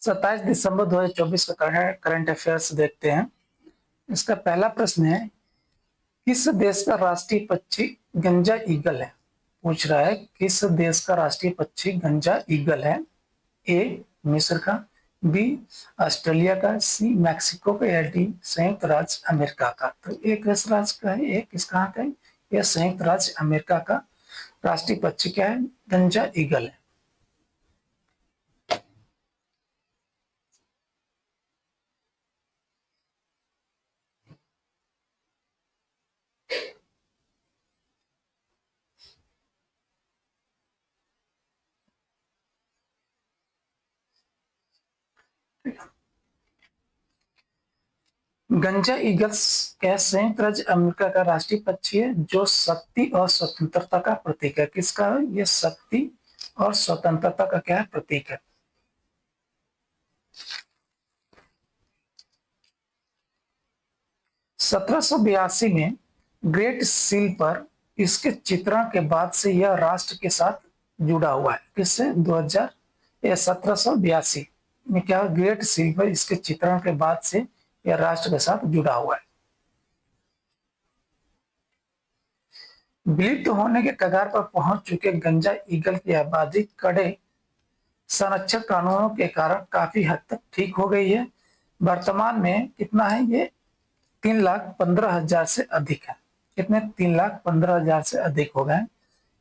27 दिसंबर 2024 का current affairs देखते हैं। इसका पहला प्रश्न है, किस देश का राष्ट्रीय पक्षी गंजा ईगल है? पूछ रहा है किस देश का राष्ट्रीय पक्षी गंजा ईगल है? ए मिस्र का, बी ऑस्ट्रेलिया का, सी मैक्सिको का, या डी संयुक्त राज्य अमेरिका का। तो एक किस राज्य का है, एक किस कहाँ का है? यह संयुक्त राज्य अमेरिका का राष्ट्रीय पक्षी क्या है? गंजा ईगल है। गंजा ईगल्स क्या संयुक्त राज्य अमेरिका का राष्ट्रीय पक्षी है जो शक्ति और स्वतंत्रता का प्रतीक है। किसका है? ये शक्ति और स्वतंत्रता का क्या है? प्रतीक है। सत्रह में ग्रेट सील पर इसके चित्रण के बाद से यह राष्ट्र के साथ जुड़ा हुआ है। किससे? 1782 में क्या? ग्रेट सील पर इसके चित्रण के बाद से यह राष्ट्र के साथ जुड़ा हुआ है। विलुप्त होने के कगार पर पहुंच चुके गंजा ईगल की आबादी कड़े संरक्षण कानूनों के कारण काफी हद तक ठीक हो गई है। वर्तमान में कितना है? ये 3,15,000 से अधिक है। कितने? 3,15,000 से अधिक हो गए।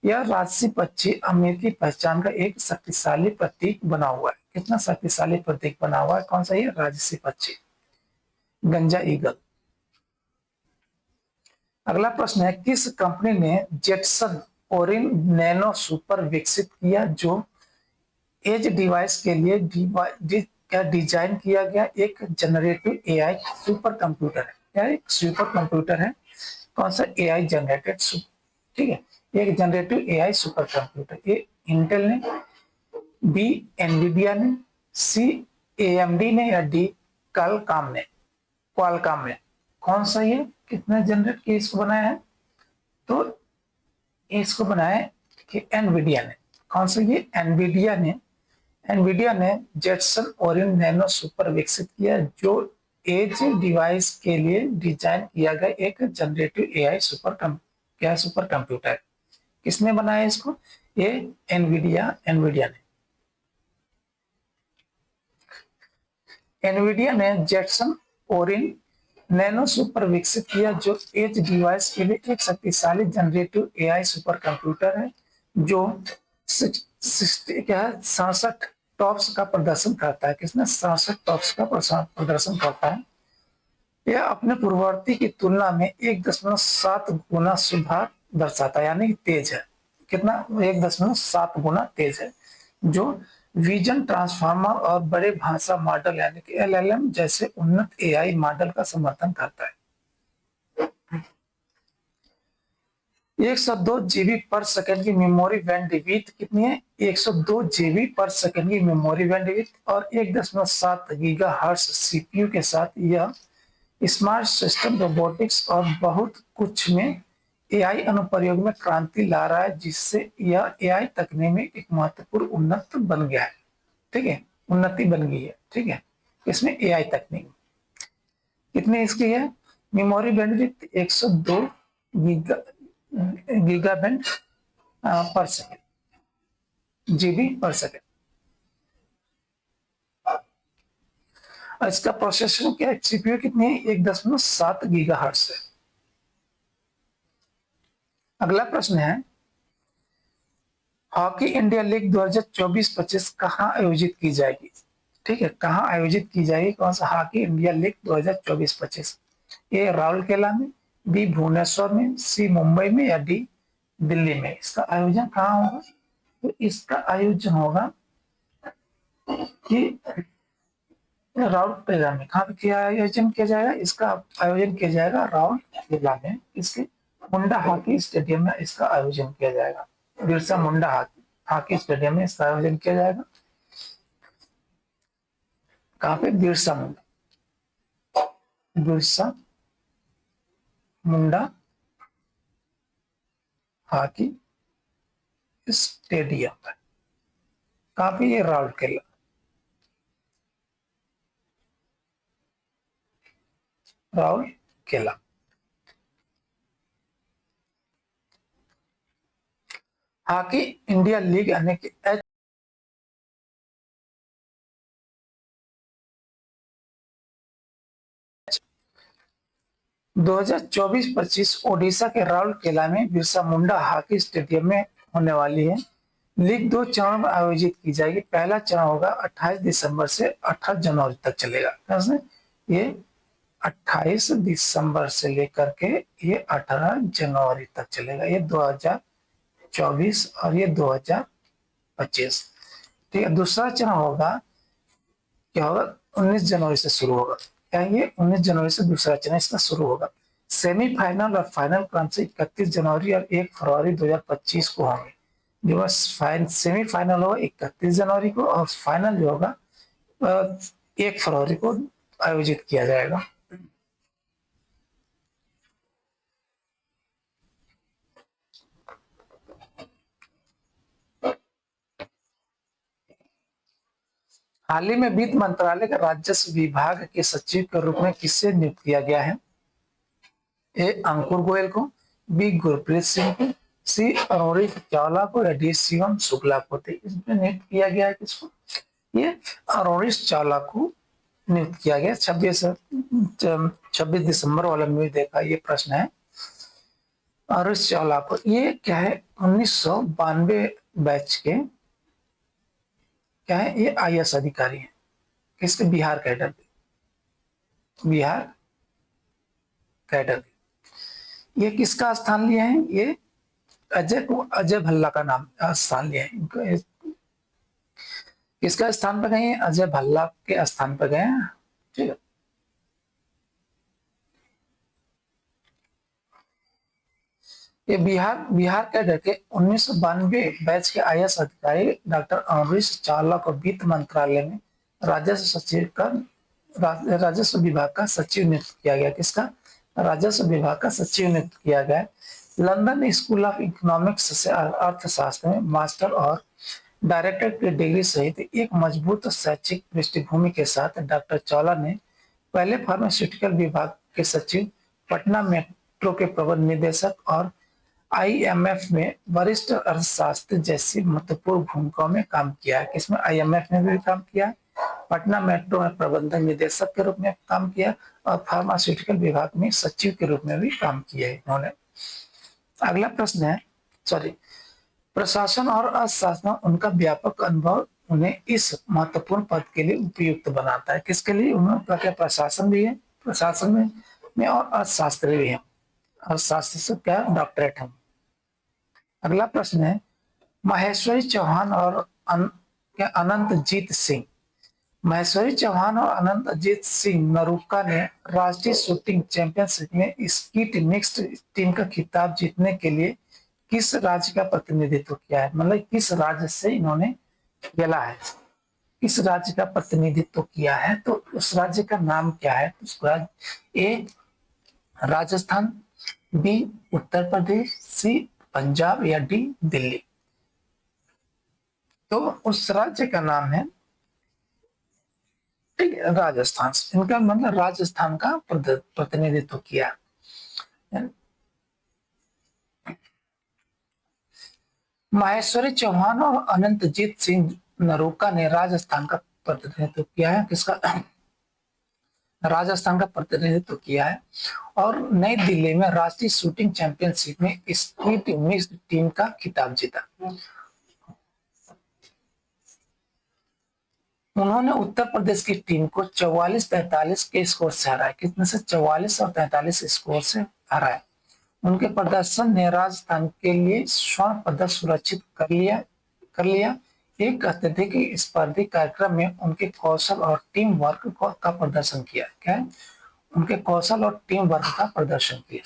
यह राजसी पक्षी अमेरिकी पहचान का एक शक्तिशाली प्रतीक बना हुआ है। कितना शक्तिशाली प्रतीक बना हुआ है? कौन सा? ये राजसी पक्षी गंजा ईगल। अगला प्रश्न है, किस कंपनी ने जेटसन ओरिन नैनो सुपर विकसित किया जो एज डिवाइस के लिए डिजाइन किया गया एक जनरेटिव एआई सुपर कंप्यूटर है? क्या? एक सुपर कंप्यूटर है। कौन सा? AI generated. ठीक है, एक जनरेटिव एआई सुपर कंप्यूटर। ए इंटेल ने, बी एनवीडिया ने, सी एएमडी ने, या डी क्वालकॉम ने। कौन सा? ये कितने जनरेट किए, इसको बनाया है? तो इसको बनाया कि एनवीडिया ने। कौन सा? ये एनवीडिया ने जेटसन ओरिन नैनो सुपर विकसित किया जो एज डिवाइस के लिए डिजाइन किया गया एक जनरेटिव एआई सुपर कंप्यूटर। किसने बनाया इसको? ये एनवीडिया ने जेटसन ओरिन नैनो सुपर विकसित किया जो एज डिवाइस के लिए एक शक्तिशाली जनरेटिव एआई सुपर कंप्यूटर है जो 67 टॉप्स का प्रदर्शन करता है। किसने? 67 टॉप्स का प्रदर्शन करता है। यह अपने पूर्ववर्ती की तुलना में 1.7 गुना सुधार दर्शाता है, यानी तेज है। कितना? 1.7 गुना तेज है, जो विजन ट्रांसफार्मर और बड़े भाषा मॉडल यानी कि एलएलएम जैसे उन्नत एआई मॉडल का समर्थन करता है। 102 जीबी पर सेकंड की मेमोरी बैंडविड्थ कितनी है? 102 जीबी पर सेकंड की मेमोरी बैंडविड्थ और 1.7 गीगाहर्ट्ज सीपीयू के साथ यह स्मार्ट सिस्टम रोबोटिक्स और बहुत कुछ में एआई अनुप्रयोग में क्रांति ला रहा है, जिससे यह एआई तकनीक में एक महत्वपूर्ण उन्नत बन गया है। ठीक है, उन्नति बन गई है। ठीक है, इसमें एआई तकनीक कितनी इसकी है? मेमोरी बैंडविड्थ 102 गीगाबाइट पर सेकेंड, जीबी पर सेकेंड। इसका प्रोसेसर क्या है? सीपीयू कितनी है? 1.7 गीगाहर्ट्ज है। अगला प्रश्न है, हॉकी इंडिया लीग 2024-25 कहाँ आयोजित की जाएगी? ठीक है, कहाँ आयोजित की जाएगी? कौन सा? Hockey India league 2024-25। ए राउरकेला में, बी भुवनेश्वर में, सी मुंबई में, या डी दिल्ली में। इसका आयोजन कहाँ होगा? तो इसका आयोजन होगा कि राउरकेला में। कहाँ पे किया आयोजन किया जाएगा? इसका आयोजन किया जाएगा राउरकेला में, इसके मुंडा हॉकी स्टेडियम में इसका आयोजन किया जाएगा। बिरसा मुंडा हॉकी स्टेडियम में इसका आयोजन किया जाएगा। कहाँ पे? Birsa Munda hockey stadium. कहाँ पे? ये राउरकेला। राहुल केला। हॉकी इंडिया लीग यानी कि 2024-25 ओडिशा के राउरकेला में बिरसा मुंडा हॉकी स्टेडियम में होने वाली है। लीग 2 चरणों में आयोजित की जाएगी। पहला चरण होगा 28 दिसंबर से 18 जनवरी तक चलेगा। ये 28 दिसंबर से लेकर के ये 18 जनवरी तक चलेगा। ये 2024 और ये 2025। ठीक है। दूसरा चरण होगा, क्या होगा, 19 जनवरी से शुरू होगा। क्या ये 19 जनवरी से दूसरा चरण इसका शुरू होगा। सेमीफाइनल और फाइनल क्रम से 31 जनवरी और 1 फरवरी 2025 को होंगे। जो सेमीफाइनल होगा 31 जनवरी को और फाइनल जो होगा 1 फरवरी को आयोजित किया जाएगा। हाल ही में वित्त मंत्रालय के राजस्व विभाग के सचिव के रूप में किसे नियुक्त किया गया है? ए अंकुर गोयल को, बी गुरप्रीत सिंह को, सी अरोड़ी चावला को, या डी शिवम शुक्ला को। इसमें नियुक्त किया गया है किसको? ये अरोड़ी चावला को नियुक्त किया गया। 26 दिसंबर वाला में देखा ये प्रश्न है। अरोड़ी चावला को, ये क्या है, 1992 बैच के क्या है, ये आईएएस अधिकारी है। किसके? बिहार कैडर के, बिहार कैडर के। ये किसका स्थान लिया है? ये अजय भल्ला का नाम स्थान लिया है। किसका स्थान पर गए? अजय भल्ला के स्थान पर गए। ठीक है। ये बिहार कैडर के 1992 बैच के आईएएस अधिकारी डॉक्टर अमरीश चावला को वित्त मंत्रालय में राजस्व विभाग का सचिव नियुक्त किया गया। किसका? राजस्व विभाग का सचिव नियुक्त किया गया। लंदन स्कूल ऑफ इकोनॉमिक्स से अर्थशास्त्र में मास्टर और डायरेक्टर की डिग्री सहित एक मजबूत शैक्षिक पृष्ठभूमि के साथ डॉक्टर चावला ने पहले फार्मास्यूटिकल विभाग के सचिव, पटना मेट्रो के प्रबंध निदेशक और आईएमएफ में वरिष्ठ अर्थशास्त्री जैसी महत्वपूर्ण भूमिकाओं में काम किया है। किसमें? आईएमएफ में भी काम किया है, पटना मेट्रो में प्रबंधक निदेशक के रूप में काम किया और फार्मास्यूटिकल विभाग में सचिव के रूप में भी काम किया है इन्होंने। अगला प्रश्न है, प्रशासन और अर्थशास्त्र में उनका व्यापक अनुभव उन्हें इस महत्वपूर्ण पद के लिए उपयुक्त बनाता है। किसके लिए? उन्होंने क्या प्रशासन भी है, प्रशासन में और अर्थशास्त्री भी है। अर्थशास्त्र से क्या डॉक्टरेट है। अगला प्रश्न है, महेश्वरी चौहान और अनंतजीत सिंह, महेश्वरी चौहान और अनंतजीत सिंह नरूका ने राष्ट्रीय शूटिंग चैंपियनशिप में स्कीट मिक्स्ड टीम का खिताब जीतने के लिए किस राज्य का प्रतिनिधित्व किया है? मतलब किस राज्य से इन्होंने खेला है, किस राज्य का प्रतिनिधित्व किया है, तो उस राज्य का नाम क्या है? उसको ए राजस्थान, बी उत्तर प्रदेश, सी पंजाब, या डी दिल्ली। तो उस राज्य का नाम है, ठीक है, राजस्थान। इनका मतलब राजस्थान का प्रतिनिधित्व किया। महेश्वरी चौहान और अनंतजीत सिंह नरूका ने राजस्थान का प्रतिनिधित्व किया है। किसका? राजस्थान का प्रतिनिधित्व किया है और नई दिल्ली में राष्ट्रीय शूटिंग चैंपियनशिप में स्कीट मिक्स्ड टीम का खिताब जीता। उन्होंने उत्तर प्रदेश की टीम को 44-43 के स्कोर से हराया। कितने से? 44 और 43 स्कोर से हराया। उनके प्रदर्शन ने राजस्थान के लिए स्वर्ण पदक सुरक्षित कर लिया। एक अत्यधिक स्पर्धी कार्यक्रम में उनके कौशल और टीम वर्क का प्रदर्शन किया। क्या है? उनके कौशल और टीम वर्क का प्रदर्शन किया।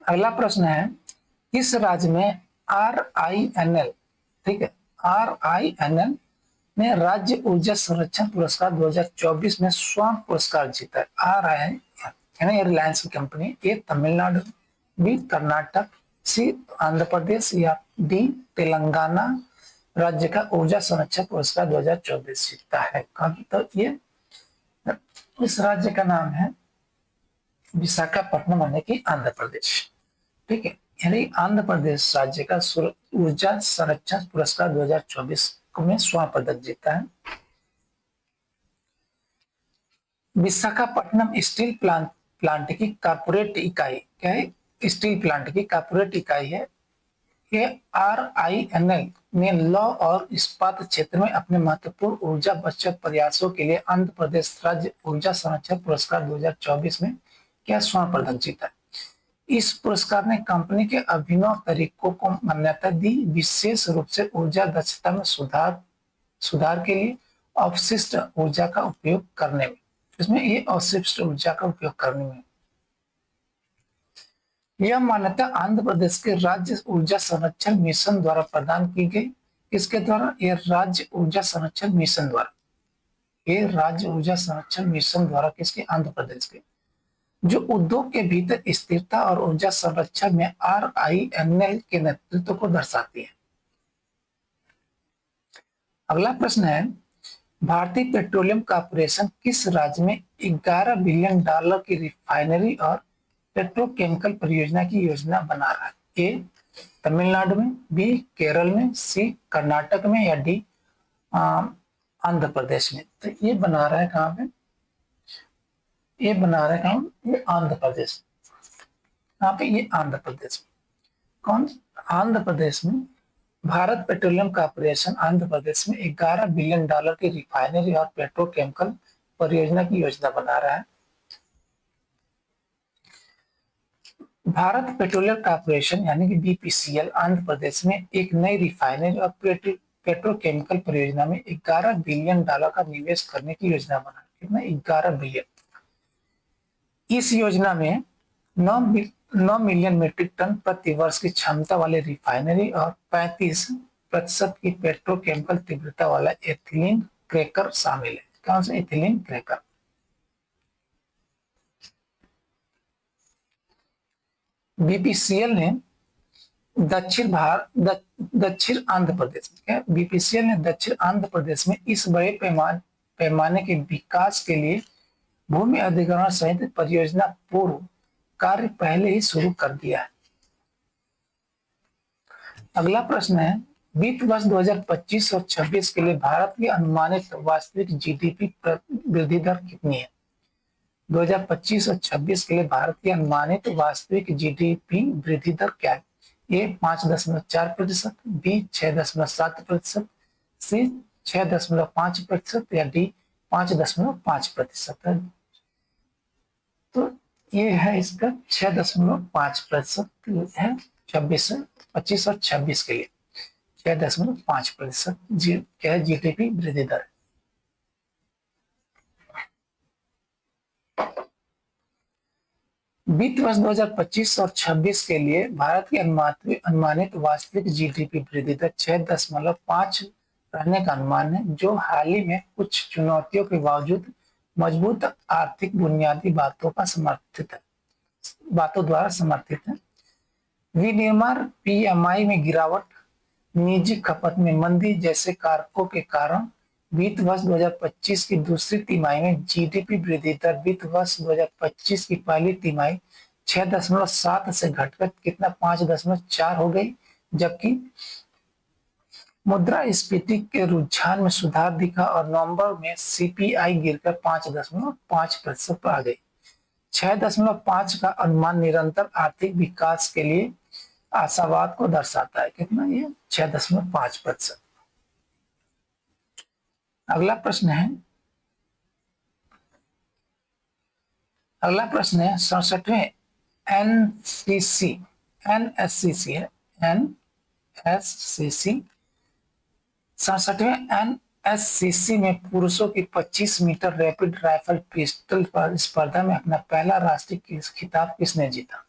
अगला प्रश्न है, किस राज्य में RINL, ठीक है, RINL ने राज्य ऊर्जा संरक्षण पुरस्कार 2024 में स्वर्ण पुरस्कार जीता है। RINL यानी रिलायंस की कंपनी। ए तमिलनाडु, बी कर्नाटक, सी आंध्र प्रदेश या डी तेलंगाना राज्य का ऊर्जा संरक्षण पुरस्कार 2024 जीता है। तो ये इस राज्य का नाम है विशाखापट्टनम यानी कि आंध्र प्रदेश। ठीक है, यानी आंध्र प्रदेश राज्य का ऊर्जा संरक्षण पुरस्कार 2024 में स्वर्ण पदक जीता है। विशाखापट्टनम स्टील प्लांट की कॉर्पोरेट इकाई क्या है? स्टील प्लांट की कॉर्पोरेट इकाई है। ये RINL ने लौ और इस्पात क्षेत्र में अपने महत्वपूर्ण ऊर्जा बचत प्रयासों के लिए आंध्र प्रदेश राज्य ऊर्जा संरक्षण पुरस्कार 2024 में क्या स्वर्ण पदक जीता। इस पुरस्कार ने कंपनी के अभिनव तरीकों को मान्यता दी, विशेष रूप से ऊर्जा दक्षता में सुधार के लिए अवशिष्ट ऊर्जा का उपयोग करने में। इसमें ये अवशिष्ट ऊर्जा का उपयोग करने में यह मान्यता आंध्र प्रदेश के राज्य ऊर्जा संरक्षण मिशन द्वारा प्रदान की गई। इसके द्वारा यह राज्य ऊर्जा संरक्षण मिशन द्वारा किसके? आंध्र प्रदेश के, जो उद्योग के भीतर स्थिरता और ऊर्जा संरक्षण में RINL के नेतृत्व को दर्शाती है। अगला प्रश्न है, भारतीय पेट्रोलियम कॉर्पोरेशन किस राज्य में 11 बिलियन डॉलर की रिफाइनरी और पेट्रोकेमिकल परियोजना की योजना बना रहा है? ए तमिलनाडु में, बी केरल में, सी कर्नाटक में या डी आंध्र प्रदेश में। तो ये बना रहा है कहाँ पे? ये बना रहा है कहाँ? ये आंध्र प्रदेश। कहाँ पे? ये आंध्र प्रदेश में। कौन? आंध्र प्रदेश में भारत पेट्रोलियम कॉर्पोरेशन आंध्र प्रदेश में 11 बिलियन डॉलर की रिफाइनरी और पेट्रोकेमिकल परियोजना की योजना बना रहा है। भारत पेट्रोलियम कॉर्पोरेशन यानी कि BPCL आंध्र प्रदेश में एक नई रिफाइनरी और पेट्रोकेमिकल परियोजना में 11 बिलियन डॉलर का निवेश करने की योजना बना। कितना? 11 बिलियन। इस योजना में 9 मिलियन मीट्रिक टन प्रति वर्ष की क्षमता वाले रिफाइनरी और 35% की पेट्रोकेमिकल तीव्रता वाला एथिलीन क्रैकर शामिल है। कौन सा? Ethylene cracker. BPCL ने दक्षिण आंध्र प्रदेश में क्या? BPCL ने दक्षिण आंध्र प्रदेश में इस बड़े पैमाने के विकास के लिए भूमि अधिग्रहण सहित परियोजना पूर्व कार्य पहले ही शुरू कर दिया है। अगला प्रश्न है, वित्त वर्ष 2025 और 26 के लिए भारत की अनुमानित वास्तविक GDP वृद्धि दर कितनी है? 2025 और 26 के लिए भारत की अनुमानित वास्तविक GDP वृद्धि दर क्या है? ए 5.4%, बी 6.7%, सी 6.5% या डी 5.5% है। तो ये है इसका 6.5% है 25 और 26 के लिए 6.5% क्या है GDP वृद्धि दर। वित्त वर्ष 2025 और 26 के लिए भारत की अनुमानित वास्तविक GDP वृद्धि दर 6.5 रहने का अनुमान है, जो हाल ही में कुछ चुनौतियों के बावजूद मजबूत आर्थिक बुनियादी बातों द्वारा समर्थित है। विनिर्माण PMI में गिरावट, निजी खपत में मंदी जैसे कारकों के कारण वित्त वर्ष 2025 की दूसरी तिमाही में GDP वृद्धि दर वित्त वर्ष 2025 की पहली तिमाही 6.7 से घटकर कितना 5.4 हो गई, जबकि मुद्रास्फीति के रुझान में सुधार दिखा और नवंबर में CPI गिरकर 5.5% पर आ गई। 6.5 का अनुमान निरंतर आर्थिक विकास के लिए आशावाद को दर्शाता है। कितना? ये 6.5%। अगला प्रश्न है 67वें NSCC है NSCC 67वें NSCC में पुरुषों की 25 मीटर रैपिड राइफल पिस्टल पर स्पर्धा में अपना पहला राष्ट्रीय खिताब किसने जीता?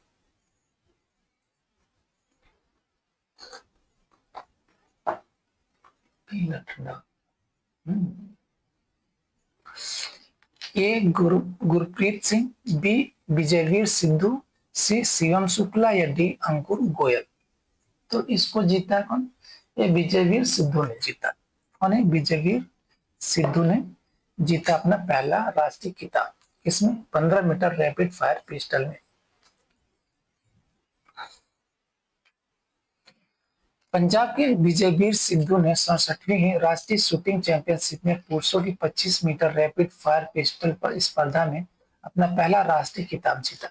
ए गुरप्रीत सिंह, बी विजयवीर सिद्धू, सी शिवम शुक्ला या डी अंकुर गोयल। तो इसको जीता कौन? ये विजयवीर सिद्धू ने जीता। कौन है? विजयवीर सिद्धू ने जीता अपना पहला राष्ट्रीय खिताब। किसमें? 15 मीटर रैपिड फायर पिस्टल में। पंजाब के विजयवीर सिद्धू ने 67वीं राष्ट्रीय शूटिंग चैंपियनशिप में पुरुषों की 25 मीटर रैपिड फायर पिस्टल पर स्पर्धा में अपना पहला राष्ट्रीय खिताब जीता।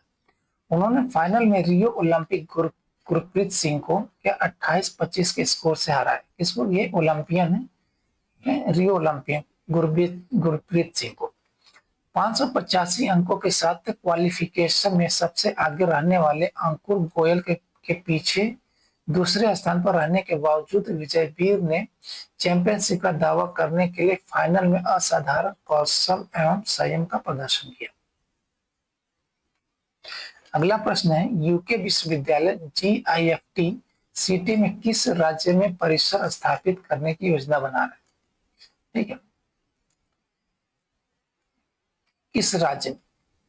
उन्होंने फाइनल में रियो ओलंपिक गुरप्रीत सिंह को 28-25 के स्कोर से हराया। किसको? ये ओलंपियन है, रियो ओलंपियन गुरप्रीत सिंह को 585 अंकों के साथ क्वालिफिकेशन में सबसे आगे रहने वाले अंकुर गोयल के पीछे दूसरे स्थान पर रहने के बावजूद विजयवीर ने चैंपियनशिप का दावा करने के लिए फाइनल में असाधारण कौशल एवं संयम का प्रदर्शन किया। अगला प्रश्न है, यूके विश्वविद्यालय GIFT सिटी में किस राज्य में परिसर स्थापित करने की योजना बना रहा है? ठीक है, किस राज्य में?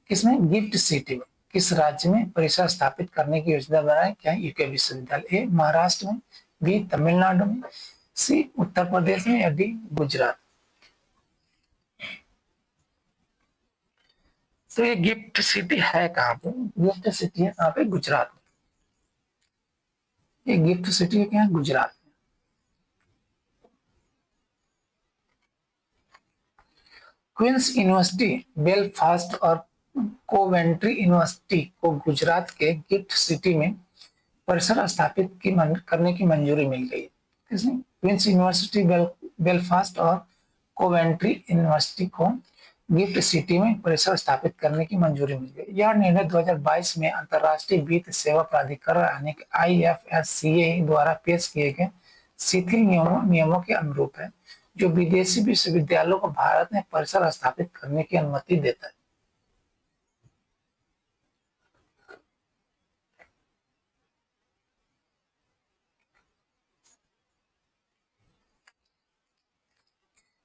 किसमें? गिफ्ट सिटी में। किस राज्य में परिसर स्थापित करने की योजना बनाए? क्या है? यूके विश्वविद्यालय। ए महाराष्ट्र में, बी तमिलनाडु में, सी उत्तर प्रदेश में या डी गुजरात। तो ये गिफ्ट सिटी है कहाँ पे? गिफ्ट सिटी है कहाँ पे? गुजरात में। ये गिफ्ट सिटी है क्या? गुजरात में। क्वींस यूनिवर्सिटी बेलफास्ट और कोवेंट्री यूनिवर्सिटी को गुजरात के गिफ्ट सिटी में परिसर स्थापित करने की मंजूरी मिल गई है। किसने? क्वींस यूनिवर्सिटी बेलफास्ट और कोवेंट्री यूनिवर्सिटी को गिफ्ट सिटी में परिसर स्थापित करने की मंजूरी मिल गई। यह निर्णय 2022 में अंतर्राष्ट्रीय वित्त सेवा प्राधिकरण यानी कि IFSCA द्वारा पेश किए गए शिथिल नियमों के अनुरूप है, जो विदेशी विश्वविद्यालयों को भारत में परिसर स्थापित करने की अनुमति देता है।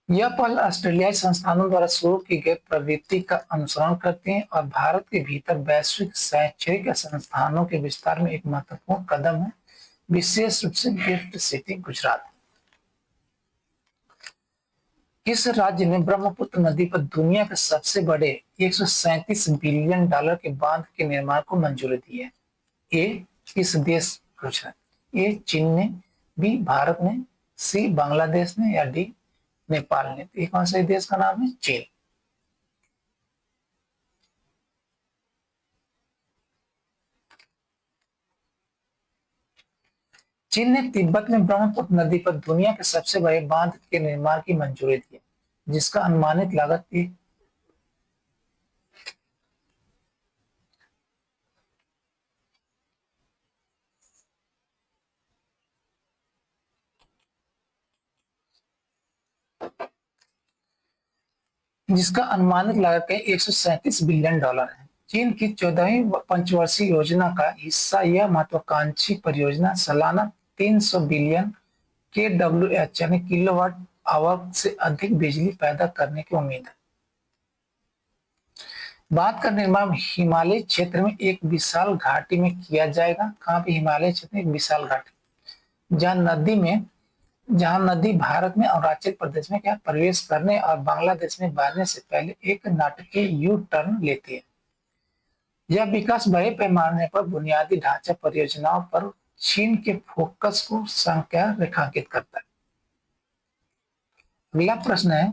यह पहल ऑस्ट्रेलियाई संस्थानों द्वारा शुरू की गई प्रवृत्ति का अनुसरण करती है और भारत के भीतर वैश्विक शैक्षणिक संस्थानों के विस्तार में एक महत्वपूर्ण कदम है, विशेष रूप से गिफ्ट सिटी गुजरात। किस राज्य ने ब्रह्मपुत्र नदी पर दुनिया के सबसे बड़े 137 बिलियन डॉलर के बांध के निर्माण को मंजूरी दी है? ए किस देश पूछ रहा है? ए चीन ने, बी भारत ने, सी बांग्लादेश ने या डी नेपाल ने। तो कौन से देश का नाम है? चीन। चीन ने तिब्बत में ब्रह्मपुत्र नदी पर दुनिया के सबसे बड़े बांध के निर्माण की मंजूरी दी, जिसका अनुमानित लागत थी जिसका अनुमानित लागत है 137 बिलियन डॉलर है। चीन की 14वीं पंचवर्षीय योजना का हिस्सा यह महत्वाकांक्षी परियोजना सालाना 300 बिलियन KWH यानी किलोवाट आवर से अधिक बिजली पैदा करने की उम्मीद है। बांध का निर्माण हिमालय क्षेत्र में एक विशाल घाटी में किया जाएगा। कहाँ पे? हिमालय क्षेत्र में एक विशाल घाटी, जहां नदी भारत में अरुणाचल प्रदेश में क्या प्रवेश करने और बांग्लादेश में बहने से पहले एक नाटकीय यू टर्न लेती है। यह विकास बड़े पैमाने पर बुनियादी ढांचा परियोजनाओं पर चीन के फोकस को संख्या रेखांकित करता है। अगला प्रश्न है,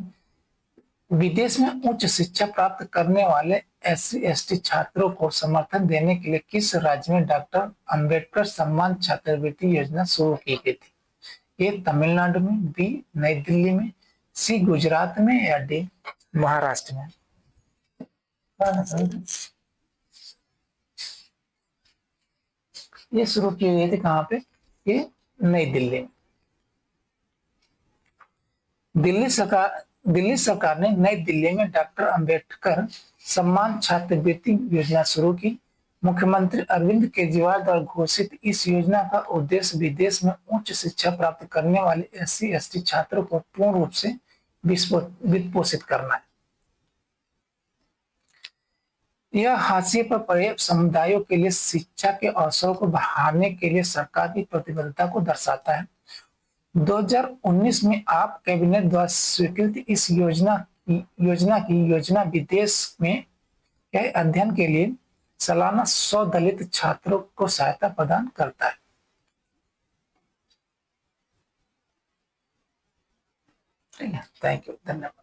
विदेश में उच्च शिक्षा प्राप्त करने वाले SC/ST छात्रों को समर्थन देने के लिए किस राज्य में डॉक्टर अंबेडकर सम्मान छात्रवृत्ति योजना शुरू की गई थी? ए तमिलनाडु में, बी नई दिल्ली में, सी गुजरात में या डी महाराष्ट्र में। ये शुरू की गई थी कहाँ पे? ये नई दिल्ली में। दिल्ली सरकार ने नई दिल्ली में डॉक्टर अंबेडकर सम्मान छात्रवृत्ति योजना शुरू की। मुख्यमंत्री अरविंद केजरीवाल द्वारा घोषित इस योजना का उद्देश्य विदेश में उच्च शिक्षा प्राप्त करने वाले SC/ST छात्रों को पूर्ण रूप से वित्त पोषित करना है। यह हाशिए पर पड़े समुदायों के लिए शिक्षा के अवसरों को बढ़ाने के लिए सरकार की प्रतिबद्धता को दर्शाता है। 2019 में आप कैबिनेट द्वारा स्वीकृत इस योजना विदेश में के अध्ययन के लिए सालाना 100 दलित छात्रों को सहायता प्रदान करता है। ठीक है, थैंक यू, धन्यवाद।